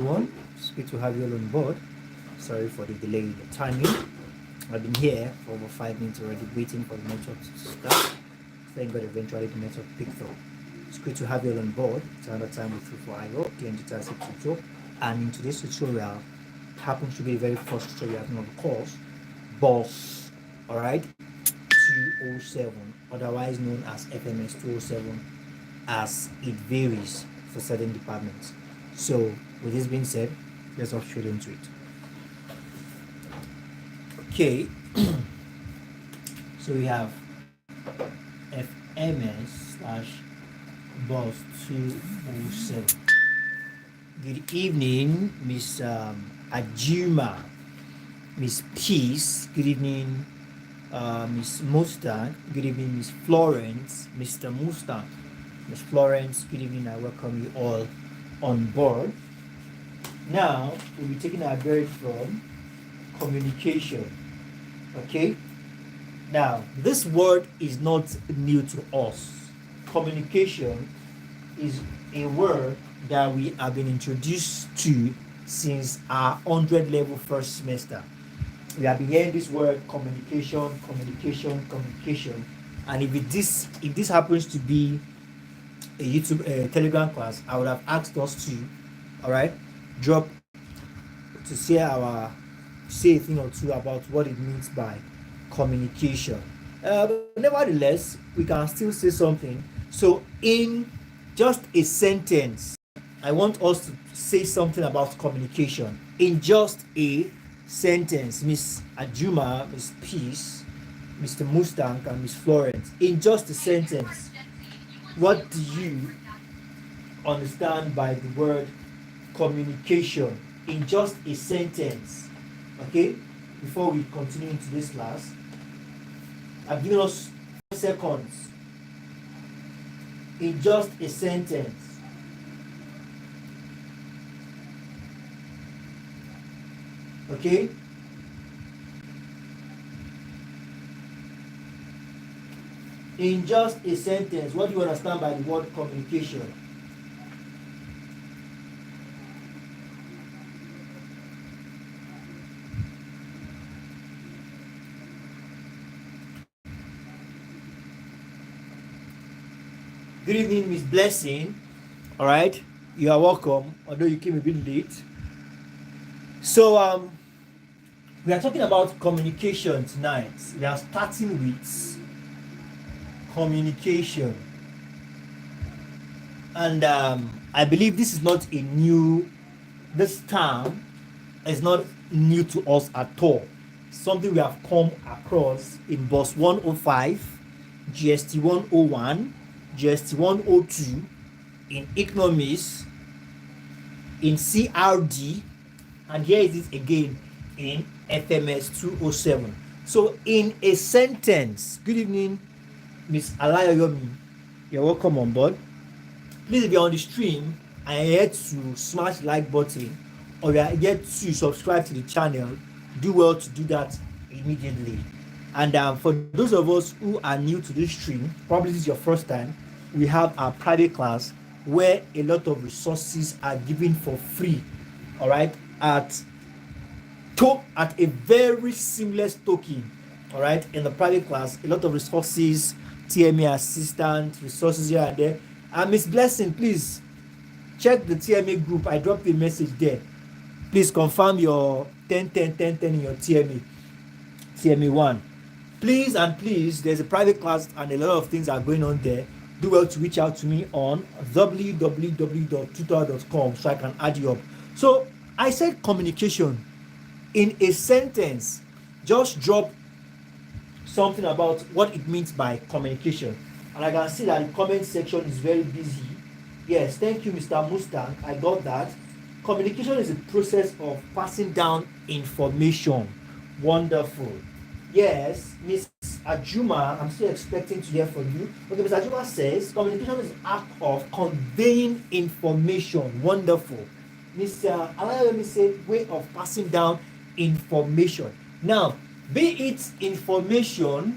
Everyone, it's good to have you all on board. Sorry for the delay in the timing. I've been here for over 5 minutes already, waiting for the network to start. Thank God, eventually the network picked up. It's good to have you all on board. It's another time with you for IO, the Digital Tutorial. And in today's tutorial, happens to be the very first tutorial of the course, BOSS, alright, 207, otherwise known as FMS 207, as it varies for certain departments. So, with this being said, let's hop straight into it. Okay, so we have FMS slash BOSS 207. Good evening, Miss Ajuma, Miss Peace. Good evening, Miss Mustang. Good evening, Miss Florence, Mr. Mustang, Miss Florence. Good evening. I welcome you all on board. Now we'll be taking our bearing from communication. Okay. Now this word is not new to us. Communication is a word that we have been introduced to since our 100 level first semester. We have been hearing this word communication, communication, communication. And if this happens to be a Telegram class, I would have asked us to, all right, drop to say a thing or two about what it means by communication. But nevertheless, we can still say something. So, in just a sentence, I want us to say something about communication. In just a sentence, Miss Ajuma, Miss Peace, Mr. Mustang, and Miss Florence. In just a sentence, what do you understand by the word communication? In just a sentence. Okay? Before we continue into this class, I've given us 5 seconds. In just a sentence. Okay? In just a sentence, what do you understand by the word communication? Good evening, Miss Blessing. All right, you are welcome, although you came a bit late. So, we are talking about communication tonight. We are starting with communication, and I believe this is not a new. This term is not new to us at all. Something we have come across in BOSS 105, GST 101, GST 102, in economics, in CRD, and here it is again in FMS 207. So, in a sentence, good evening, Miss Alayoyomi. You're welcome on board. Please, if you're on the stream and you're yet to smash the like button or you're yet to subscribe to the channel, do well to do that immediately. And for those of us who are new to this stream, probably this is your first time, we have our private class where a lot of resources are given for free, all right, at a very seamless token, all right. In the private class, a lot of resources, TMA assistant, resources here and there. And Miss Blessing, please check the TMA group. I dropped a message there. Please confirm your 10 in your TMA 1. Please and please, there's a private class and a lot of things are going on there. Do well to reach out to me on www.tutor.com so I can add you up. So I said communication. In a sentence, just drop something about what it means by communication. And I can see that the comment section is very busy. Yes, thank you, Mr. Mustang. I got that. Communication is a process of passing down information. Wonderful. Yes, Miss Ajuma, I'm still expecting to hear from you. Okay, Miss Ajuma says communication is an act of conveying information. Wonderful. Mr. Alayomi said way of passing down information. Now, be it information,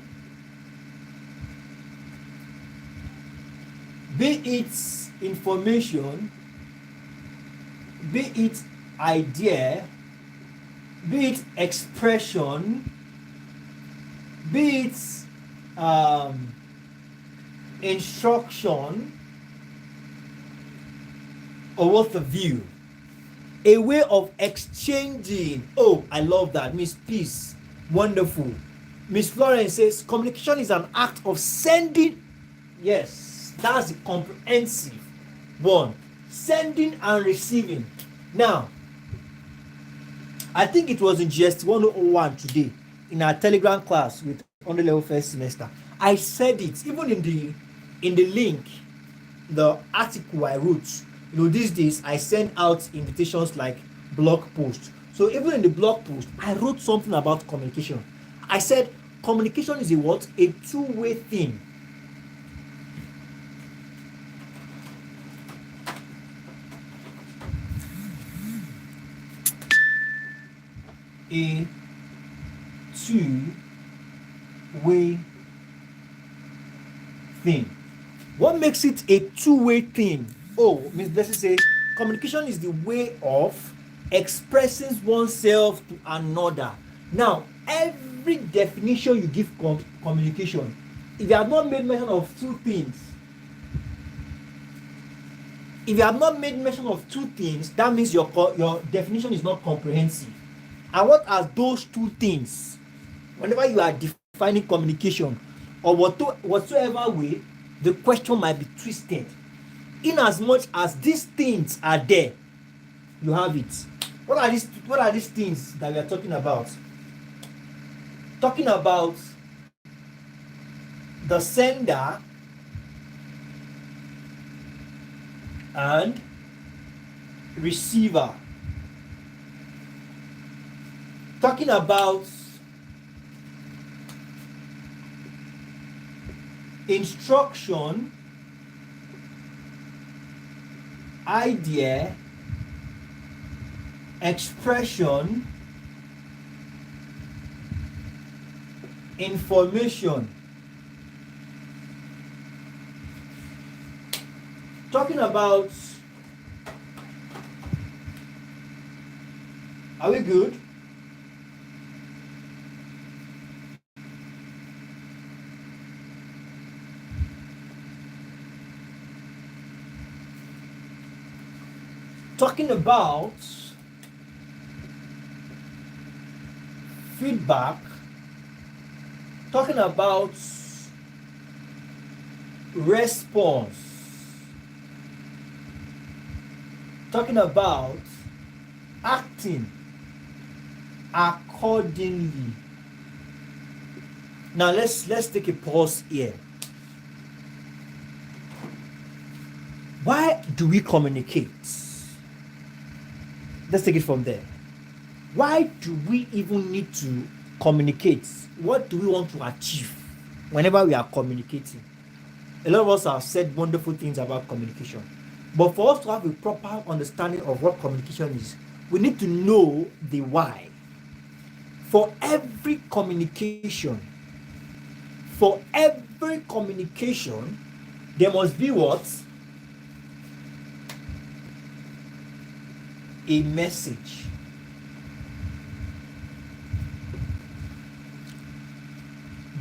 be it idea, be it expression, be it instruction, or what's the view? A way of exchanging. Oh, I love that. Miss Peace, wonderful. Miss Florence says communication is an act of sending. Yes, that's the comprehensive one. Sending and receiving. Now, I think it was in GST 101 today in our Telegram class with under level first semester. I said it even in the link, the article I wrote. These days I send out invitations like blog posts. So even in the blog post, I wrote something about communication. I said communication is a what? A two-way thing. A two-way thing. What makes it a two-way thing? Oh, Miss Blessing says communication is the way of expressing oneself to another. Now, every definition you give communication, if you have not made mention of two things, that means your definition is not comprehensive. And what are those two things? Whenever you are defining communication or whatsoever way, the question might be twisted. In as much as these things are there, you have it. What are these things that we are talking about? Talking about the sender and receiver. Talking about instruction, idea, expression, information. Talking about, are we good? Talking about feedback, talking about response, talking about acting accordingly. Now let's take a pause here. Why do we communicate? Let's take it from there. Why do we even need to communicate? What do we want to achieve whenever we are communicating? A lot of us have said wonderful things about communication. But for us to have a proper understanding of what communication is, we need to know the why. For every communication, there must be what? A message.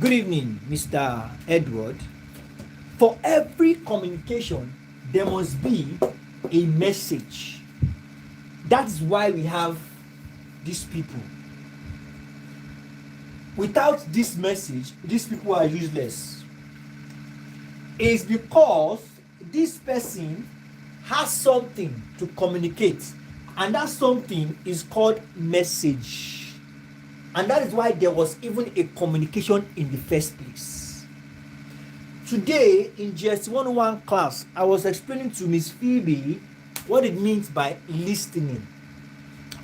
Good evening, Mr. Edward. For every communication, there must be a message. That's why we have these people. Without this message, these people are useless. It's because this person has something to communicate, and that something is called message. And that is why there was even a communication in the first place. Today in GS 101 class, I was explaining to Miss Phoebe what it means by listening.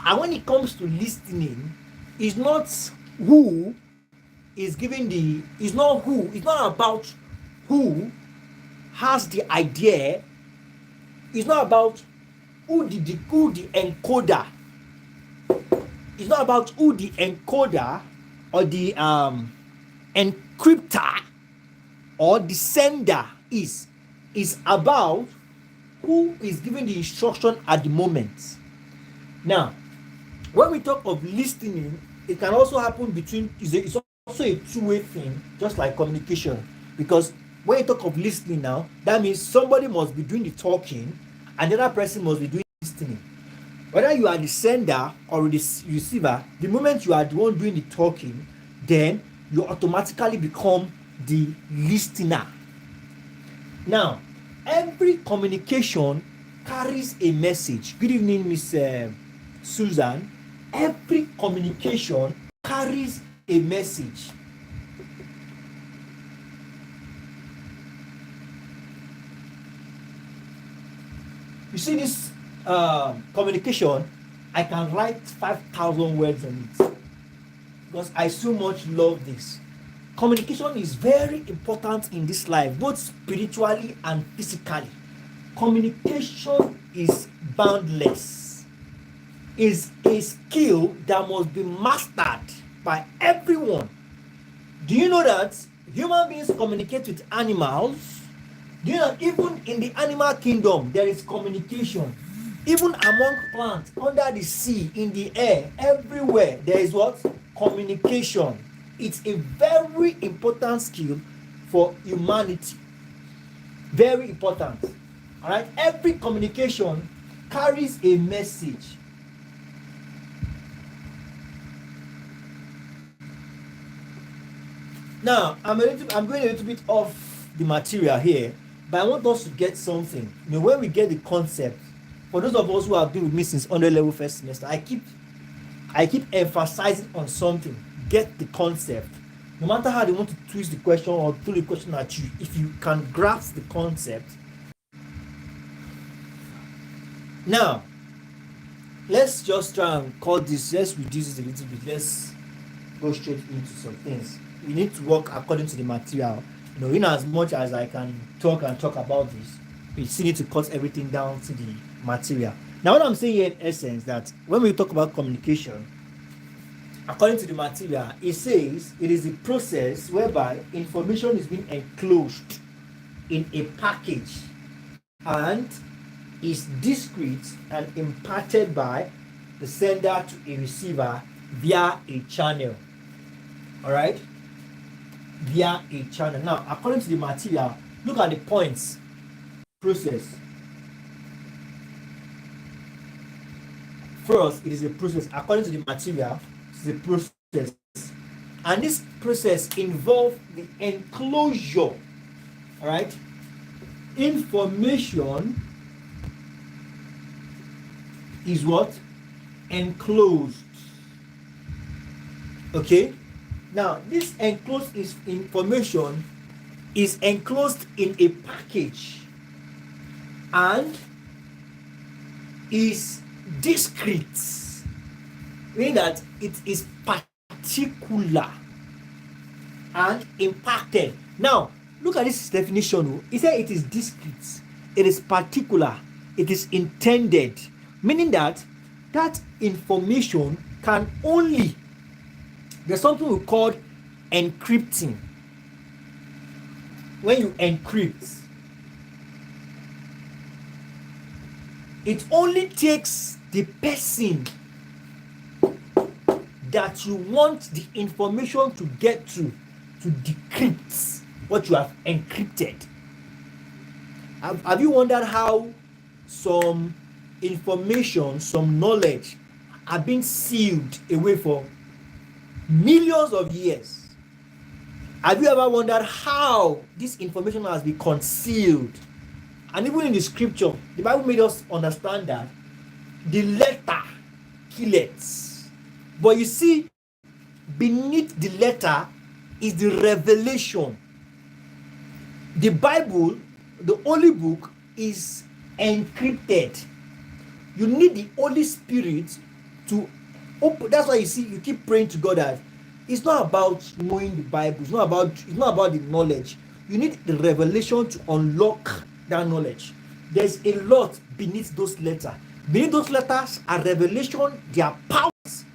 And when it comes to listening, it's not who is giving it's not about who has the idea. It's not about who the encoder. It's not about who the encoder or the encryptor or the sender is. It's about who is giving the instruction at the moment. Now, when we talk of listening, it can also happen between, it's also a two-way thing, just like communication. Because when you talk of listening now, that means somebody must be doing the talking and the other person must be doing the listening. Whether you are the sender or the receiver, the moment you are the one doing the talking, then you automatically become the listener. Now, every communication carries a message. Good evening, Miss Susan. Every communication carries a message. You see this communication, I can write 5,000 words on it because I so much love this. Communication is very important in this life, both spiritually and physically. Communication is boundless. Is a skill that must be mastered by everyone. Do you know that human beings communicate with animals? Do you know even in the animal kingdom there is communication? Even among plants, under the sea, in the air, everywhere there is what? Communication. It's a very important skill for humanity. Very important. All right? Every communication carries a message. Now, I'm going a little bit off the material here, but I want us to get something. You know, when we get the concept, for those of us who have been with me since 100 level first semester, I keep emphasizing on something. Get the concept. No matter how they want to twist the question or throw the question at you, if you can grasp the concept. Now, let's just try and cut this. Let's reduce it a little bit. Let's go straight into some things. We need to work according to the material. You know, in as much as I can talk about this, we still need to cut everything down to the material. Now, what I'm saying here in essence that when we talk about communication, according to the material, it says it is a process whereby information is being enclosed in a package and is discrete and imparted by the sender to a receiver via a channel. All right? Via a channel. Now, according to the material, look at the points. Process. First, it is a process. According to the material, it is a process. And this process involves the enclosure. All right? Information is what? Enclosed. Okay? Now, this enclosed information is enclosed in a package and is discrete, meaning that it is particular and impacted. Now, look at this definition. It said it is discrete, it is particular, it is intended, meaning that that information can only, there's something we call encrypting. When you encrypt, it only takes the person that you want the information to get to decrypt what you have encrypted. Have you wondered how some information, some knowledge are being sealed away for millions of years? Have you ever wondered how this information has been concealed? And even in the scripture, the Bible made us understand that the letter killeth. But you see, beneath the letter is the revelation. The Bible, the Holy Book, is encrypted. You need the Holy Spirit to open. That's why you see, you keep praying to God that it's not about knowing the Bible. It's not about the knowledge. You need the revelation to unlock that knowledge. There's a lot beneath those letters. Beneath those letters are revelation. They are powers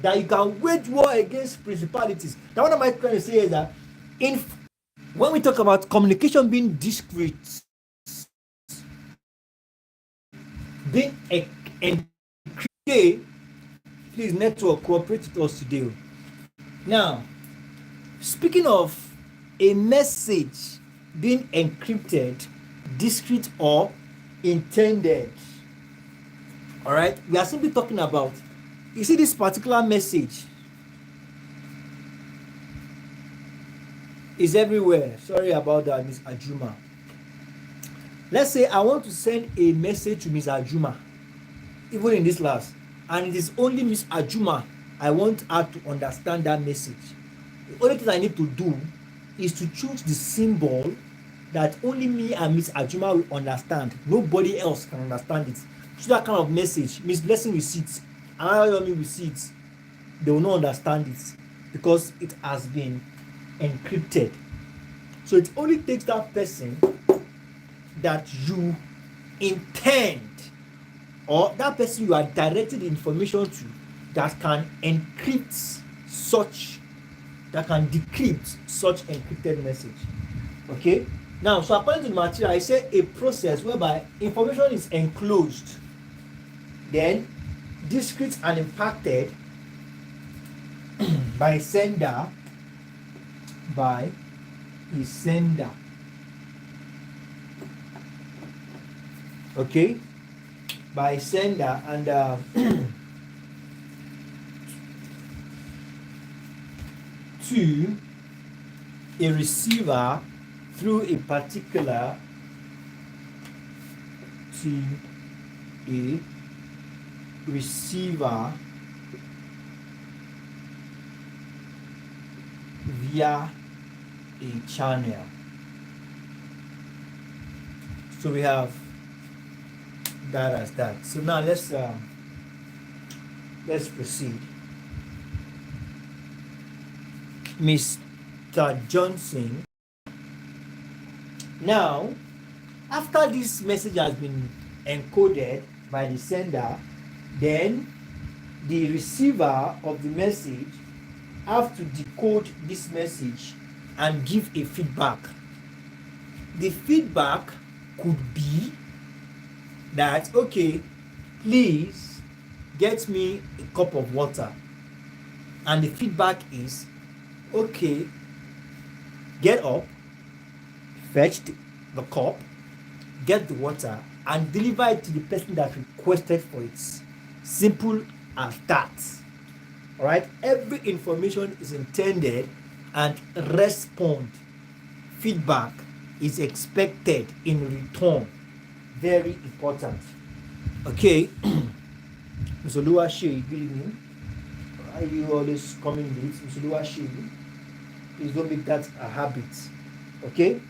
that you can wage war against principalities. Now, what am I trying to say is that when we talk about communication being discrete, being encrypted, Okay, please network cooperate with us today. Now, speaking of a message being encrypted, discrete or intended, all right, we are simply talking about, you see this particular message is everywhere. Sorry about that, Miss Ajuma. Let's say I want to send a message to Miss Ajuma, even in this class, and it is only Miss Ajuma I want her to understand that message. The only thing I need to do is to choose the symbol that only me and Miss Ajuma will understand. Nobody else can understand it. So that kind of message, Miss Blessing will see it, another Yomi will see it. They will not understand it because it has been encrypted. So it only takes that person that you intend, or that person you are directing the information to, that can encrypt such, that can decrypt such encrypted message. Okay, now, so according to the material, I say a process whereby information is enclosed, then discrete and impacted by sender, by a sender. Okay, by sender, and to a receiver through a particular, to a receiver via a channel. So we have that as that. So now let's proceed. Mr. Johnson. Now, after this message has been encoded by the sender, then the receiver of the message have to decode this message and give a feedback. The feedback could be that, okay, please get me a cup of water. And the feedback is, okay, get up, fetch the cup, get the water, and deliver it to the person that requested for it. Simple as that. All right, every information is intended and respond. Feedback is expected in return. Very important. Okay, Mr. Luashi, good evening. Are you always coming late, Mr. Luashi? Please don't make that a habit. Okay.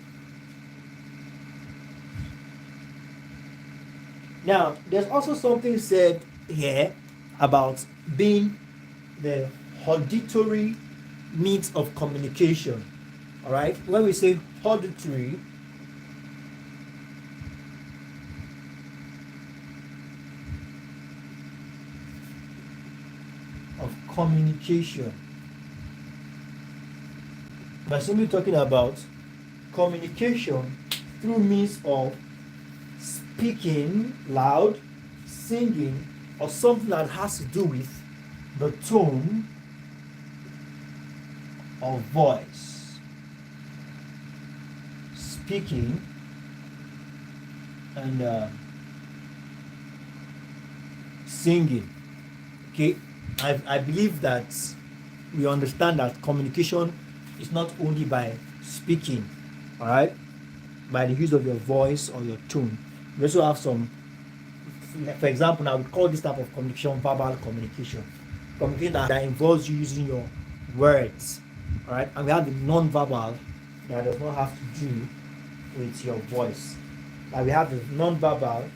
Now, there's also something said here about being the auditory means of communication. All right. When we say auditory, of communication, we're simply talking about communication through means of speaking loud, singing, or something that has to do with the tone of voice. Speaking and singing. Okay, I believe that we understand that communication is not only by speaking, all right, by the use of your voice or your tone. We also have some, for example, now we call this type of communication verbal communication. Communication that involves you using your words, all right, and we have the non-verbal that does not have to do with your voice. And we have the non-verbal.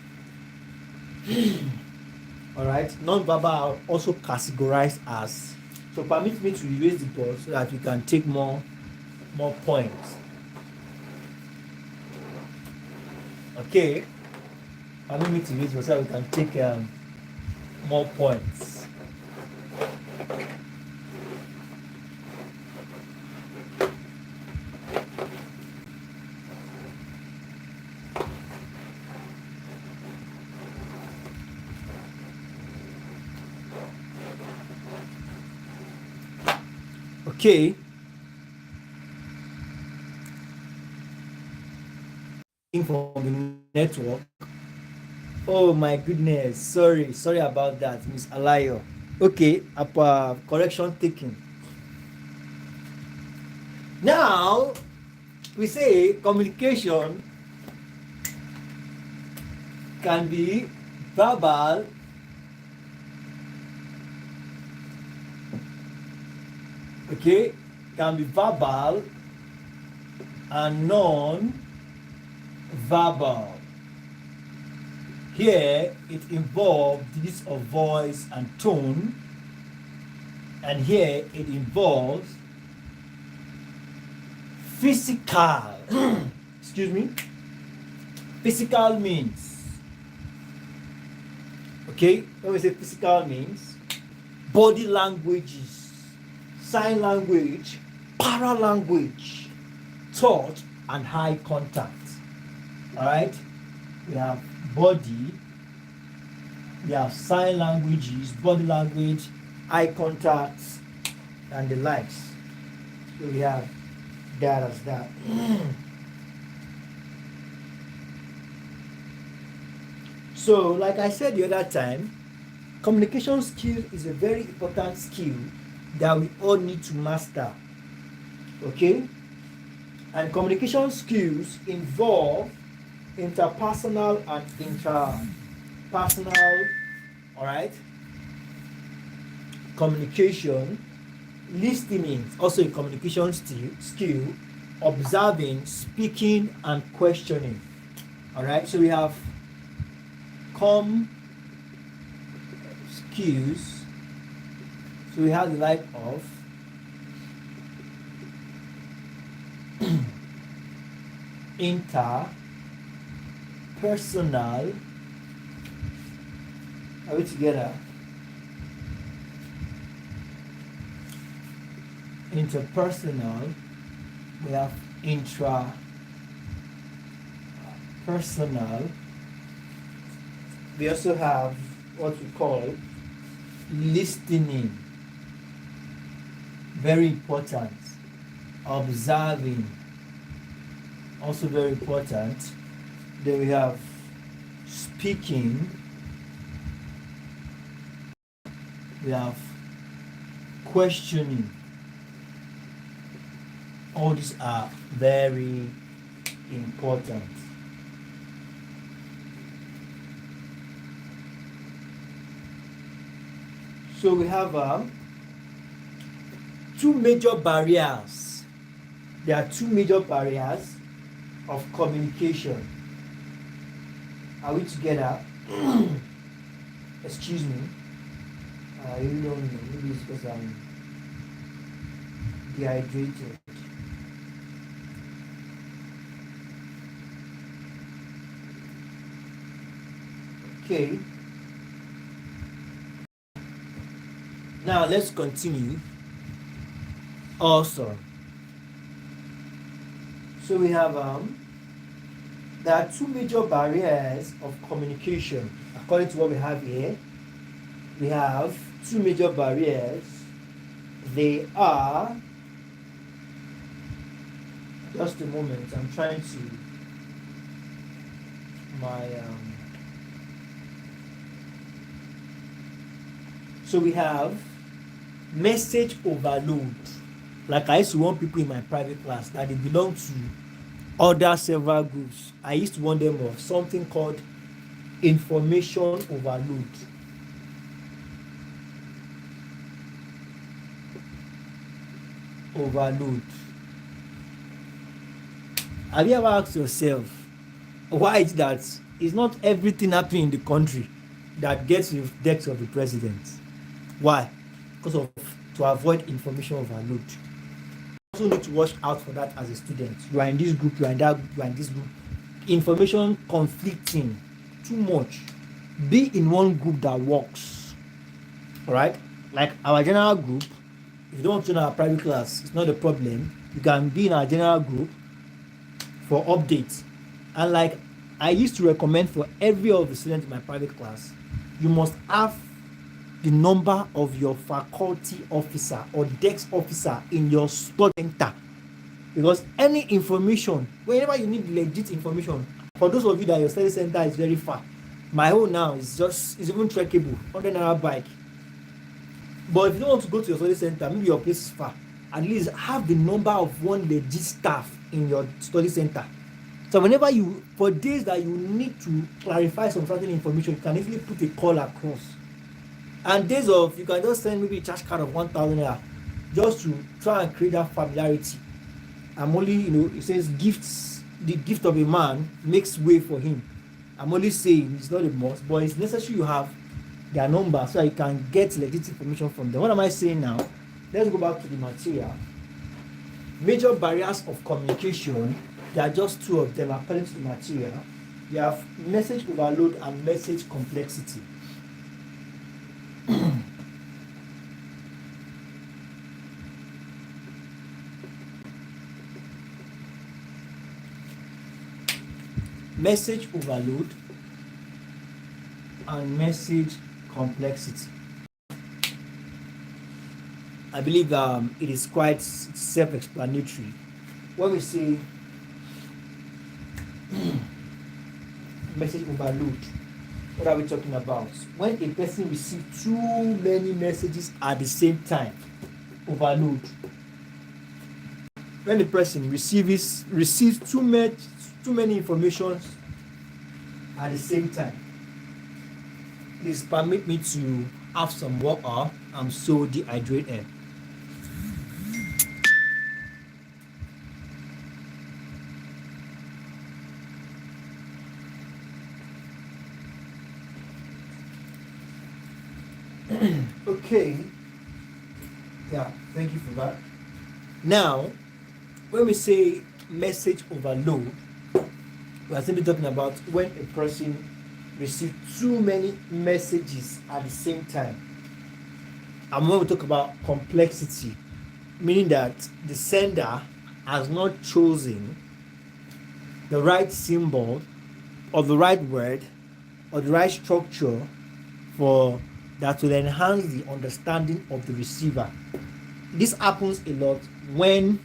All right, non-verbal are also categorized as. So permit me to erase the board so that we can take more points. Okay, permit me to erase the board so that we can take more points. Okay. From the network. Oh my goodness. Sorry about that, Miss Alayo. Okay, correction taken. Now we say communication can be verbal, okay, can be verbal and non-verbal. Here it involves the use of voice and tone, and here it involves physical excuse me, physical means. Okay, when we say physical means, body languages, sign language, paralanguage, touch, and eye contact. All right, we have body, we have sign languages, body language, eye contact, and the likes. So we have that as that. So, like I said the other time, communication skill is a very important skill that we all need to master. Okay? And communication skills involve interpersonal and interpersonal, all right, communication, listening, also a communication skill, observing, speaking, and questioning. All right, so we have skills. So we have the like of interpersonal. Are we together? Interpersonal. We have intrapersonal. We also have what we call listening. Very important. Observing. Also very important. Then we have speaking. We have questioning. All these are very important. So we have two major barriers. There are two major barriers of communication. Are we together? Excuse me. I really don't know. Maybe it's because I'm dehydrated. Okay. Now let's continue. Also, so we have there are two major barriers of communication. According to what we have here, we have two major barriers. They are, just a moment, I'm trying to so we have message overload. Like I used to warn people in my private class that they belong to other several groups. I used to warn them of something called information overload. Overload. Have you ever asked yourself why is that it's not everything happening in the country that gets to the desk of the president? Why? Because of to avoid information overload. You also need to watch out for that as a student. You are in this group, you are in that group, you are in this group. Information conflicting too much. Be in one group that works. Alright? Like our general group, if you don't want to know our private class, it's not a problem. You can be in our general group for updates. And like I used to recommend for every of the students in my private class, you must have the number of your faculty officer or desk officer in your study center, because any information, whenever you need legit information, for those of you that your study center is very far, my own now is even trackable, 100 naira bike. But if you don't want to go to your study center, maybe your place is far, at least have the number of one legit staff in your study center. So whenever you, for days that you need to clarify some certain information, you can easily put a call across. And days of, you can just send maybe a charge card of 1,000 naira just to try and create that familiarity. I'm only, it says gifts, the gift of a man makes way for him. I'm only saying it's not a must, but it's necessary you have their number so you can get legit information from them. What am I saying now? Let's go back to the material. Major barriers of communication, there are just two of them according to the material. You have message overload and message complexity. Message overload and message complexity. I believe it is quite self-explanatory. When we say message overload, what are we talking about? When a person receives too many messages at the same time, overload. When a person receives too many information at the same time. Please permit me to have some water. I'm so dehydrated. Okay. Yeah, thank you for that. Now, when we say message overload, we are simply talking about when a person receives too many messages at the same time. And when we talk about complexity, meaning that the sender has not chosen the right symbol or the right word or the right structure for that will enhance the understanding of the receiver. This happens a lot when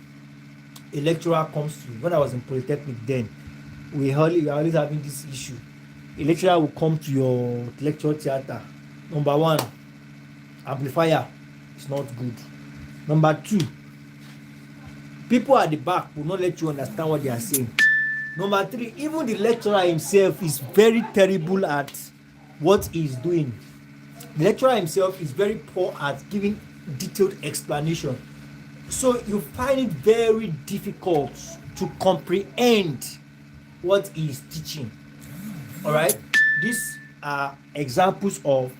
a lecturer comes to you. When I was in Polytechnic then, we are always having this issue. A lecturer will come to your lecture theater. Number one, amplifier is not good. Number two, people at the back will not let you understand what they are saying. Number three, even the lecturer himself is very terrible at what he is doing. The lecturer himself is very poor at giving detailed explanation. So you find it very difficult to comprehend what he is teaching. Alright? These are examples of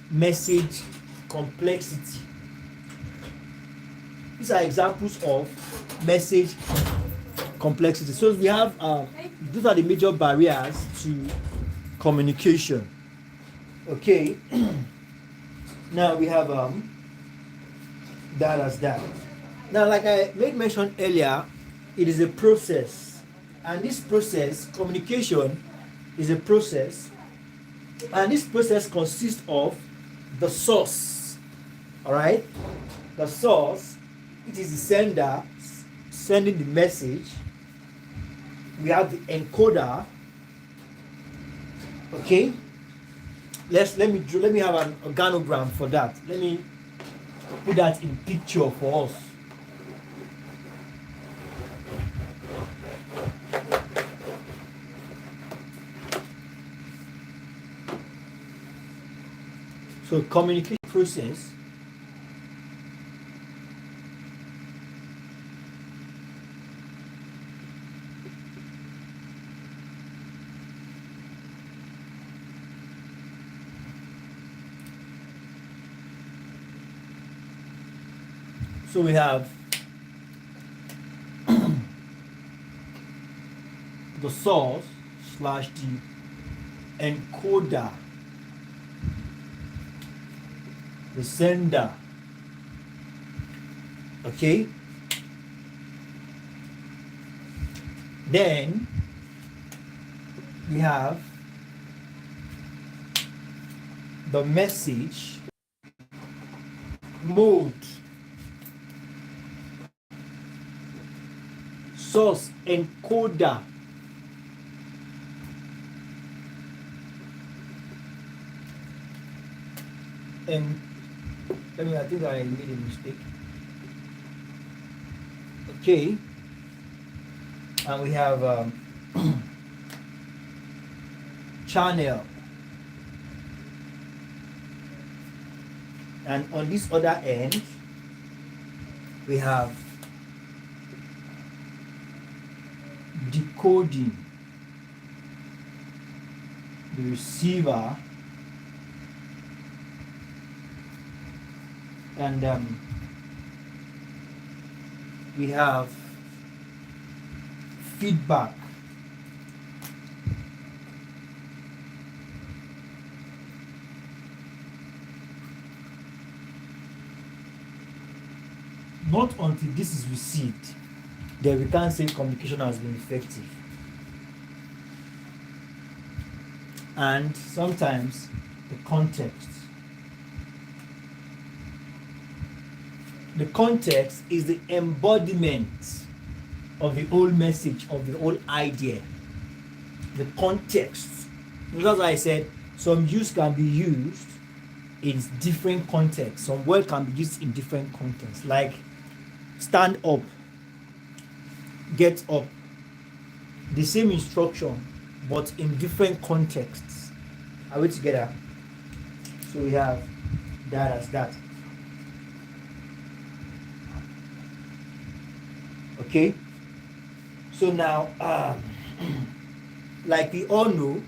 message complexity. These are examples of message complexity. So we have these are the major barriers to communication. Okay. Now we have that as that. Now, like I made mention earlier, it is a process, and this process, communication, is a process, and this process consists of the source. All right, the source, it is the sender sending the message. We have the encoder. Okay, let me have an organogram for that. Let me put that in picture for us. So communication process so we have the source slash the encoder, the sender. Okay, then we have the message mode, source, encoder, and I think I made a mistake. Okay, and we have channel, and on this other end we have decoding, the receiver, and we have feedback. Not until this is received, then we can't say communication has been effective. And sometimes the context. The context is the embodiment of the whole message, of the whole idea. The context. Because I said, some use can be used in different contexts. Some word can be used in different contexts. Like stand up, get up. The same instruction, but in different contexts. Are we together? So we have that as that. Okay. So now, like we all know,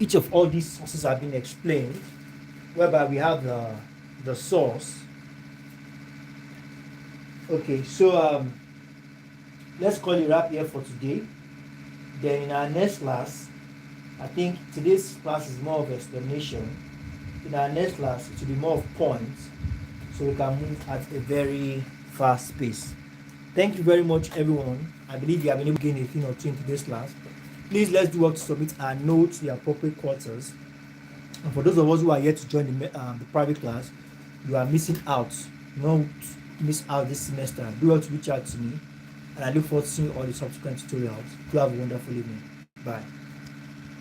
each of all these sources have been explained, whereby we have the source. Okay, so let's call it wrap here for today. Then in our next class, I think today's class is more of explanation. In our next class, it will be more of points, so we can move at a very fast pace. Thank you very much, everyone. I believe you have been able to gain a thing or two in today's class. Please, let's do work to submit our notes to the appropriate quarters. And for those of us who are yet to join the private class, you are missing out. Don't miss out this semester. Do well to reach out to me, and I look forward to seeing all the subsequent tutorials. Do have a wonderful evening. Bye.